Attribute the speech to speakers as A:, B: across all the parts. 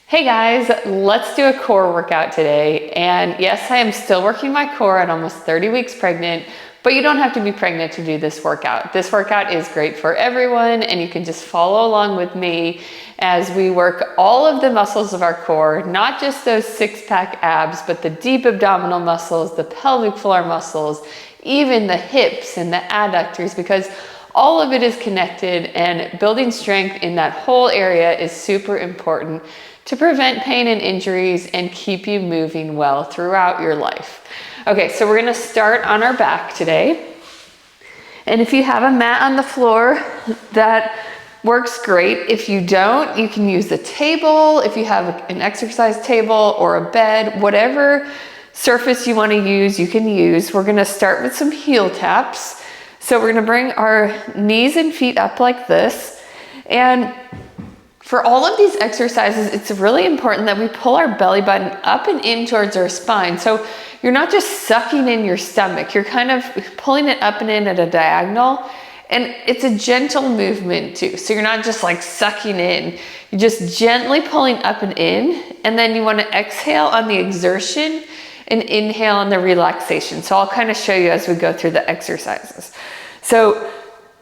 A: Hey guys, let's do a core workout today. And yes, I am still working my core at almost 30 weeks pregnant, but you don't have to be pregnant to do this workout. This workout is great for everyone, and you can just follow along with me as we work all of the muscles of our core, not just those six-pack abs, but the deep abdominal muscles, the pelvic floor muscles, even the hips and the adductors, because all of it is connected, and building strength in that whole area is super important to prevent pain and injuries and keep you moving well throughout your life. Okay, so we're gonna start on our back today. And if you have a mat on the floor, that works great. If you don't, you can use the table. If you have an exercise table or a bed, whatever surface you wanna use, you can use. We're gonna start with some heel taps. So we're gonna bring our knees and feet up like this. And for all of these exercises, it's really important that we pull our belly button up and in towards our spine. So you're not just sucking in your stomach, you're kind of pulling it up and in at a diagonal. And it's a gentle movement too. So you're not just like sucking in, you're just gently pulling up and in. And then you want to exhale on the exertion and inhale on the relaxation. So I'll kind of show you as we go through the exercises. So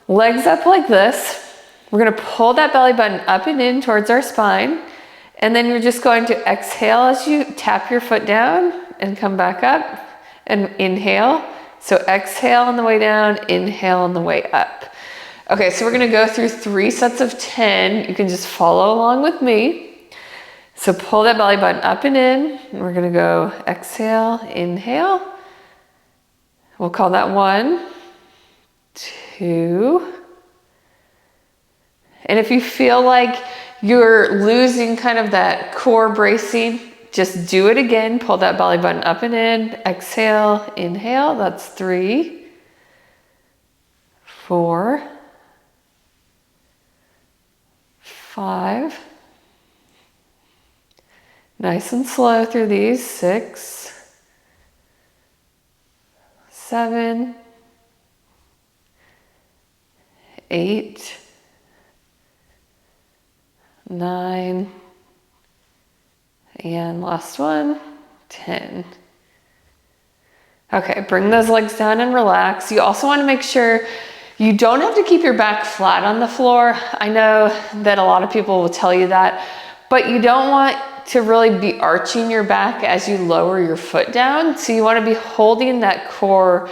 A: legs up like this. We're gonna pull that belly button up and in towards our spine. And then you're just going to exhale as you tap your foot down and come back up and inhale. So exhale on the way down, inhale on the way up. Okay, so we're gonna go through 3 sets of 10. You can just follow along with me. So pull that belly button up and in. And we're gonna go exhale, inhale. We'll call that 1, 2. And if you feel like you're losing kind of that core bracing, just do it again. Pull that belly button up and in. Exhale, inhale. That's 3, 4, 5. Nice and slow through these. 6, 7, 8, 9, and last one, 10. Okay, bring those legs down and relax. You also want to make sure you don't have to keep your back flat on the floor. I know that a lot of people will tell you that, but you don't want to really be arching your back as you lower your foot down. So you want to be holding that core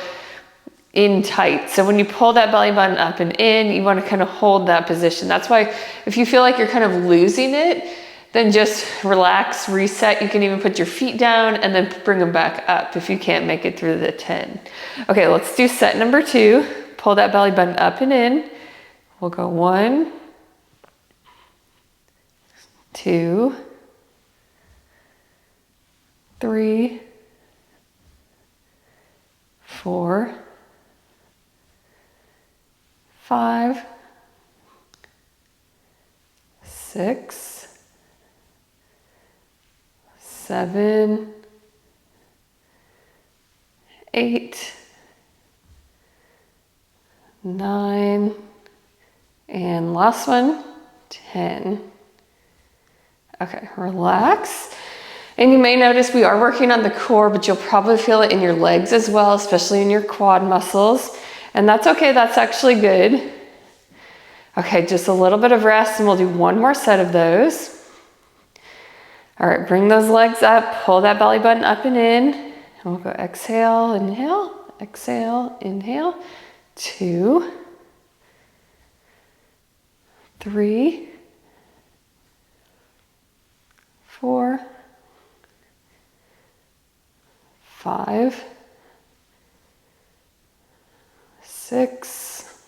A: in tight. So when you pull that belly button up and in, you want to kind of hold that position. That's why if you feel like you're kind of losing it, then just relax, reset. You can even put your feet down and then bring them back up if you can't make it through the 10. Okay, let's do set number 2. Pull that belly button up and in. We'll go 1, 2, 3, 4, 5, 6, 7, 8, 9, and last one, 10. Okay, relax. And you may notice we are working on the core, but you'll probably feel it in your legs as well, especially in your quad muscles. And that's okay, that's actually good. Okay, just a little bit of rest and we'll do 1 more set of those. All right, bring those legs up, pull that belly button up and in. And we'll go exhale, inhale, 2, 3, 4, 5, 6,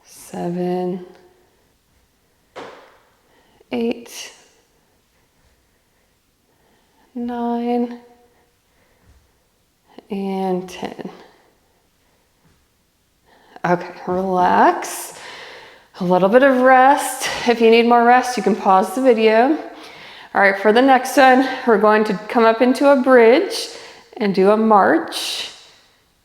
A: 7, 8, 9, and 10. Okay, relax. A little bit of rest. If you need more rest, you can pause the video. All right, for the next one, we're going to come up into a bridge and do a march.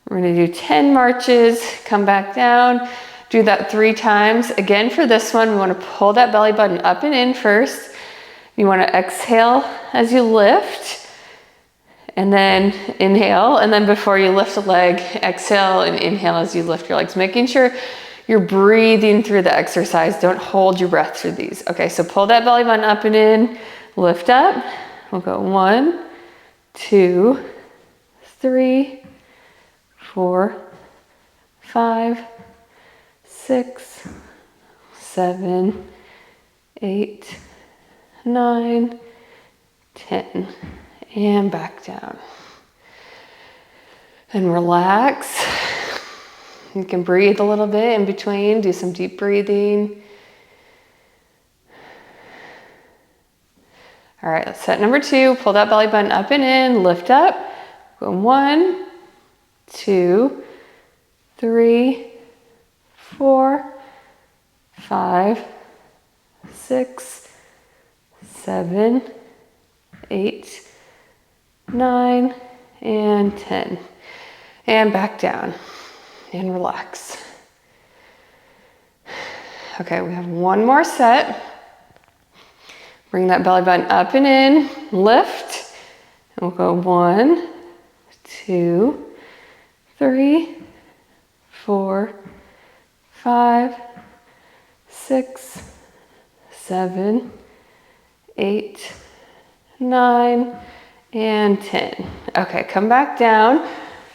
A: We're gonna do 10 marches, come back down. Do that 3 times. Again, for this one, we want to pull that belly button up and in first. You want to exhale as you lift, and then inhale. And then before you lift a leg, exhale and inhale as you lift your legs, making sure you're breathing through the exercise. Don't hold your breath through these. Okay, so pull that belly button up and in, lift up. We'll go 1, 2, 3, 4, 5, 6, 7, 8, 9, 10, and back down. And relax. You can breathe a little bit in between, do some deep breathing. All right, let's set number 2. Pull that belly button up and in, lift up. Go 1, 2, 3, 4, 5, 6, 7, 8, 9, and 10. And back down and relax. Okay, we have one more set. Bring that belly button up and in, lift. And we'll go 1, 2, 3, 4, 5, 6, 7, 8, 9, and 10. Okay, come back down.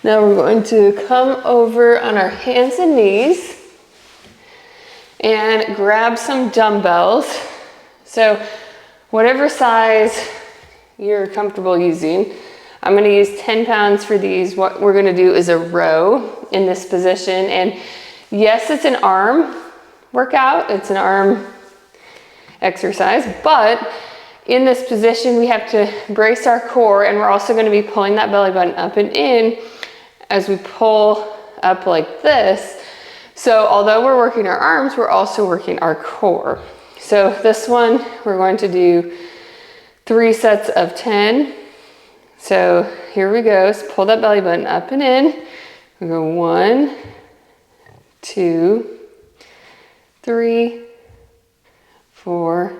A: Now we're going to come over on our hands and knees and grab some dumbbells. So whatever size you're comfortable using. I'm gonna use 10 pounds for these. What we're gonna do is a row in this position. And yes, it's an arm workout. It's an arm exercise, but in this position, we have to brace our core, and we're also gonna be pulling that belly button up and in as we pull up like this. So although we're working our arms, we're also working our core. So this one, we're going to do 3 sets of 10. So here we go. So pull that belly button up and in. We go 1, 2, 3, 4,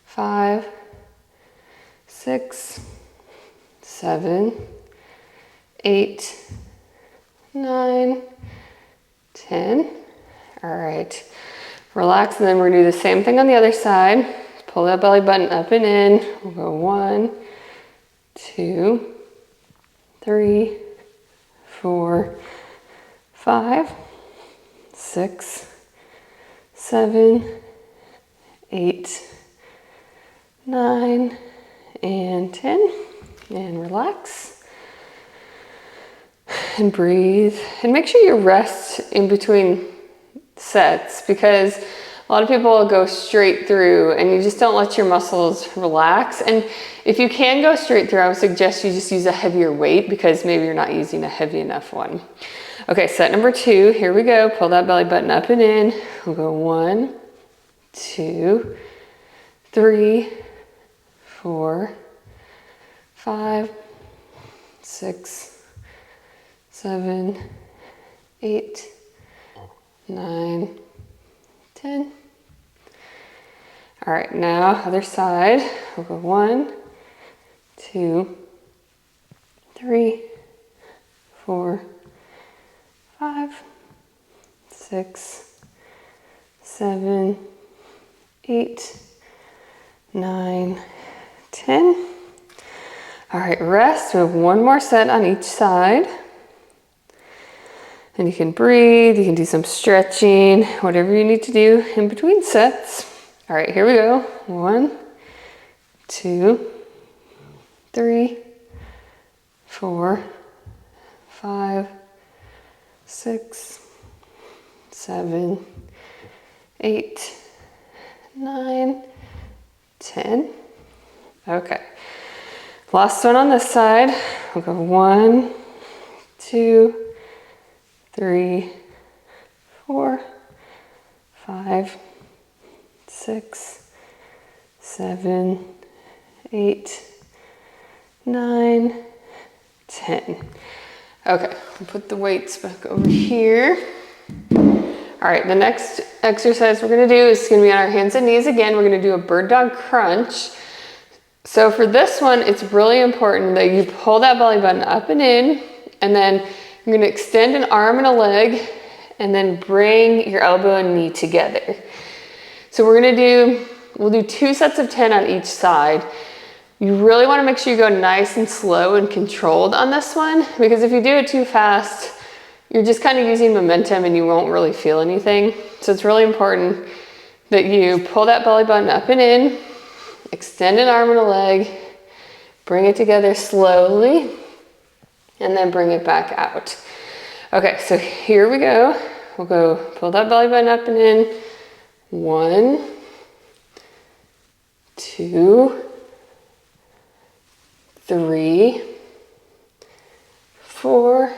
A: 5, 6, 7, 8, 9, 10. All right. Relax, and then we're gonna do the same thing on the other side. Pull that belly button up and in. We'll go 1, 2, 3, 4, 5, 6, 7, 8, 9, and 10. And relax. And breathe. And make sure you rest in between sets, because a lot of people will go straight through and you just don't let your muscles relax. And if you can go straight through, I would suggest you just use a heavier weight, because maybe you're not using a heavy enough one. Okay, set number 2, here we go. Pull that belly button up and in. We'll go 1, 2, 3, 4, 5, 6, 7, 8, 9, 10. All right, now other side. We'll go 1, 2, 3, 4, 5, 6, 7, 8, 9, 10. All right, rest. We have one more set on each side. And you can breathe, you can do some stretching, whatever you need to do in between sets. All right, here we go. 1, 2, 3, 4, 5, 6, 7, 8, 9, 10. Okay. Last one on this side. We'll go 1, 2, 3, 4, 5, 6, 7, 8, 9, 10. Okay, we'll put the weights back over here. All right, the next exercise we're gonna do is gonna be on our hands and knees again. We're gonna do a bird dog crunch. So for this one, it's really important that you pull that belly button up and in, and then you're gonna extend an arm and a leg, and then bring your elbow and knee together. So we'll do 2 sets of 10 on each side. You really wanna make sure you go nice and slow and controlled on this one, because if you do it too fast, you're just kind of using momentum and you won't really feel anything. So it's really important that you pull that belly button up and in, extend an arm and a leg, bring it together slowly, and then bring it back out. Okay, so here we go. We'll go pull that belly button up and in. 1, 2, 3, 4,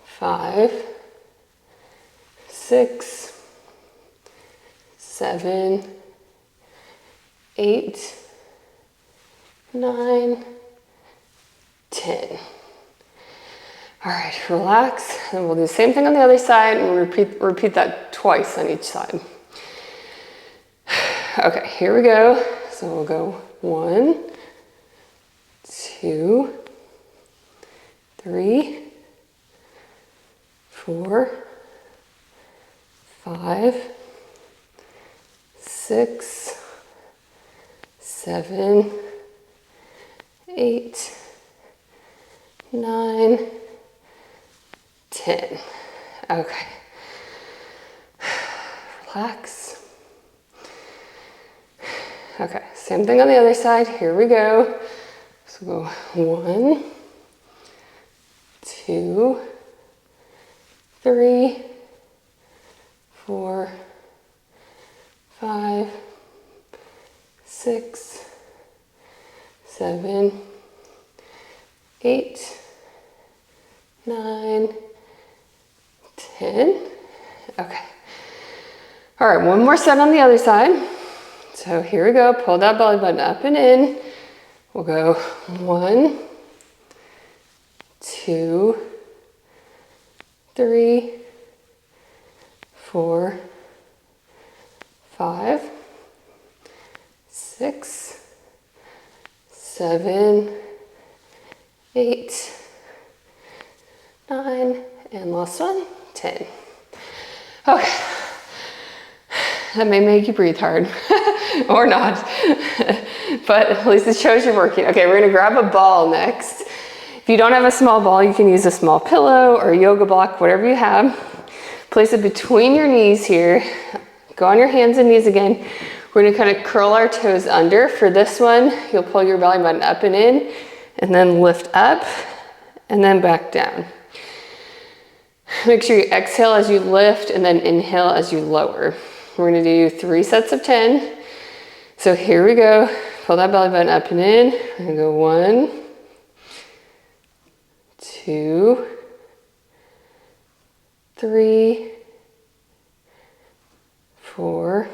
A: 5, 6, 7, 8, 9, 10. All right, relax, and we'll do the same thing on the other side, and we'll repeat that twice on each side. Okay, here we go. So we'll go 1, 2, 3, 4, 5, 6, 7, 8, 9, 10. Okay. Relax. Okay, same thing on the other side. Here we go. So go 1, 2, 3, 4, 5, 6, 7, 8, 9, 10. Okay. All right, one more set on the other side. So here we go. Pull that belly button up and in. We'll go 1, 2, 3, 4, 5, 6, 7, 8, 9, and last one, 10. Okay. That may make you breathe hard, or not, but at least it shows you're working. Okay, we're gonna grab a ball next. If you don't have a small ball, you can use a small pillow or a yoga block, whatever you have. Place it between your knees here. Go on your hands and knees again. We're gonna kind of curl our toes under. For this one, you'll pull your belly button up and in, and then lift up, and then back down. Make sure you exhale as you lift, and then inhale as you lower. We're gonna do 3 sets of 10. So here we go. Pull that belly button up and in. We're gonna go 1, 2, 3, 4,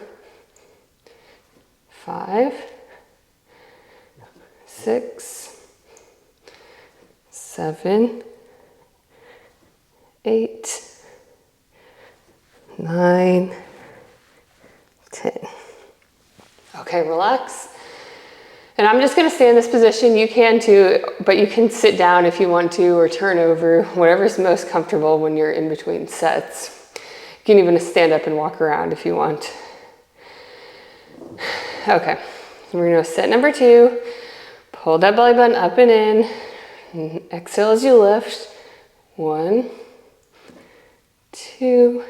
A: 5, 6, 7, 8, 9, 10. Okay, relax. And I'm just gonna stay in this position. You can too, but you can sit down if you want to, or turn over, whatever's most comfortable when you're in between sets. You can even stand up and walk around if you want. Okay, so we're gonna set number 2. Pull that belly button up and in. And exhale as you lift. 1, 2,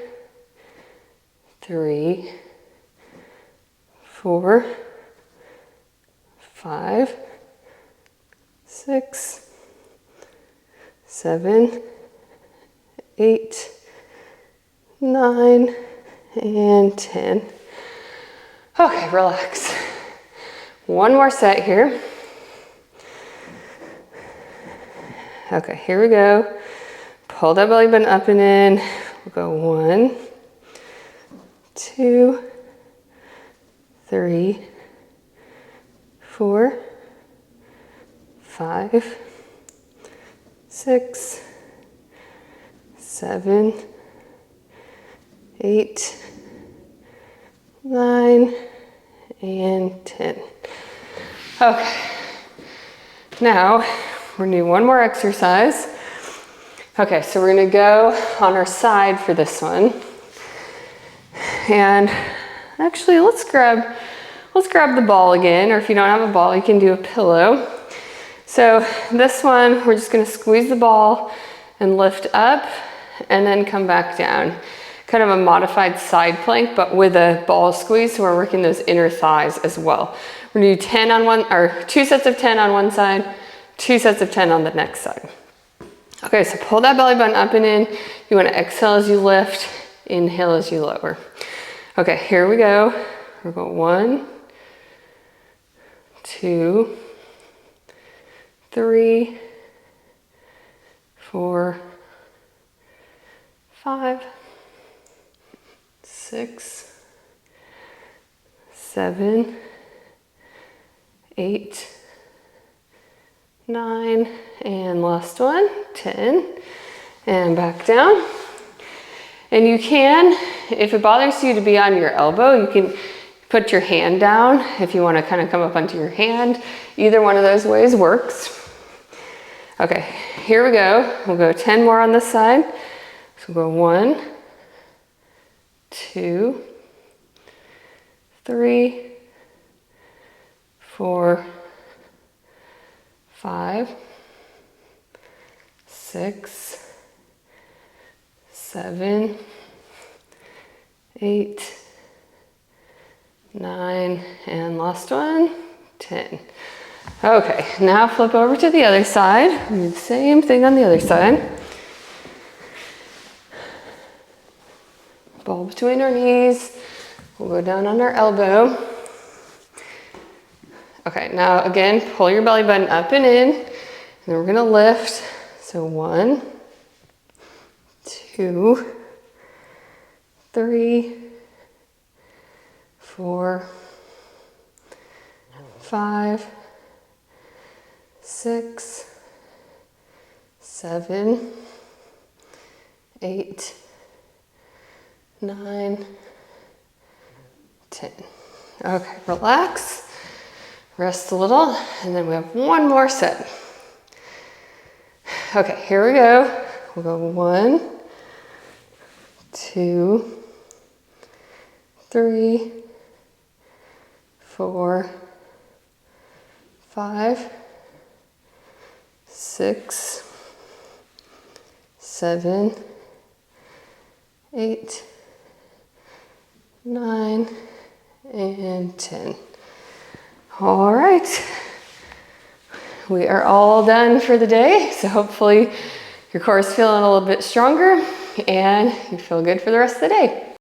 A: 3, 4, 5, 6, 7, 8, 9, and 10. Okay, relax. One more set here. Okay, here we go. Pull that belly button up and in. We'll go 1, 2, 3, 4, 5, 6, 7, 8, 9, and 10. Okay, now we're gonna do one more exercise. Okay, so we're gonna go on our side for this one. And actually, let's grab the ball again, or if you don't have a ball, you can do a pillow. So this one, we're just gonna squeeze the ball and lift up and then come back down. Kind of a modified side plank, but with a ball squeeze, so we're working those inner thighs as well. We're gonna do 10 on one, or 2 sets of 10 on one side, 2 sets of 10 on the next side. Okay, so pull that belly button up and in. You wanna exhale as you lift, inhale as you lower. Okay, here we go. We're going 1, 2, 3, 4, 5, 6, 7, 8, 9, and last one, 10, and back down. And you can, if it bothers you to be on your elbow, you can put your hand down if you want to kind of come up onto your hand. Either one of those ways works. Okay, here we go. We'll go 10 more on this side. So we'll go 1, 2, 3, 4, 5, 6, 7, 8, 9, and last one, 10. Okay, now flip over to the other side. Do the same thing on the other side. Ball between our knees. We'll go down on our elbow. Okay, now again, pull your belly button up and in. And then we're gonna lift. So 1, 2, 3, 4, 5, 6, 7, 8, 9, 10. Okay, relax, rest a little, and then we have one more set. Okay, here we go. We'll go 1, 2, 3, 4, 5, 6, 7, 8, 9, and 10. All right, we are all done for the day. So hopefully your core is feeling a little bit stronger and you feel good for the rest of the day.